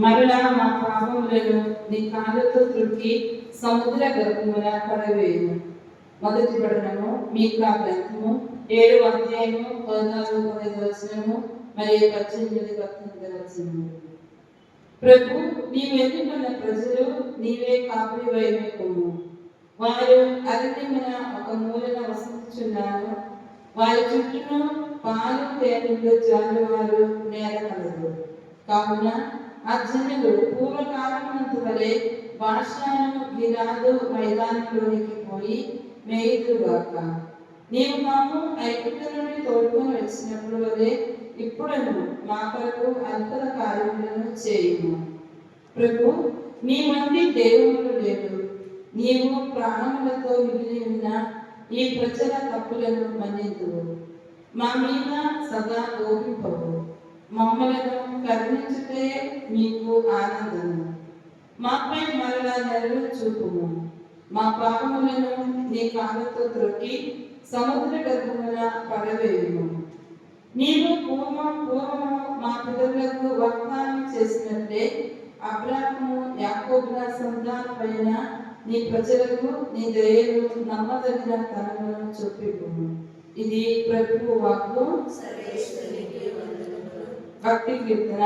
మరలా మా పాపములను నీ కాళ్ళతో త్రొక్కి సముద్ర గర్భమున పడవేయు. మొదటి పఠనము మీకా గ్రంథము 7వ అధ్యాయము 14-15 వచనము మరియు 18-19 వచనము. ప్రభు, నీవు ఎన్నుకున్న ప్రజలు నీవే కాపురివై మెక్కుము. వారు అరణ్యమున ఒక మూలన వసించుచున్నారు. వారి చుట్టూను పాలు తేనెలు జాలువారు నేల కలదు. కావున ఆ జనులు పూర్వకాలమంత వలె బాషాను గిలాదు మైదానంలోనికి పోయి మేయుదురుగాక. నీవు మాము ఐగుప్తు నుండి తోడుకొని వచ్చినప్పుడు వలె ఇప్పుడును మా కొరకు అద్భుత కార్యములను చేయుము. ప్రభు, నీ వంటి దేవుడు లేడు. నీవు ప్రాణములతో మిగిలి ఉన్న ఈ ప్రజల తప్పులను మన్నింతువు. మా మీద సదా కోపింపవు. మమ్మలను కరుణించుటే మీకు ఆనందము. మాపై మరలా నెరవేరు చూపుము. మా పాపములను నీ కాళ్ళతో త్రొక్కి సముద్ర గర్భమున పడవేయుము. నీవు పూర్వము మా పితరులకు వాగ్దానం చేసినట్లే అబ్రాహాము యాకోబుల సంతానమైన నీ ప్రజలకు నీ దయను నమ్మదగిన తనమును చూపిము. ఇది ప్రభువు వాక్కు. భక్తి కీర్తన.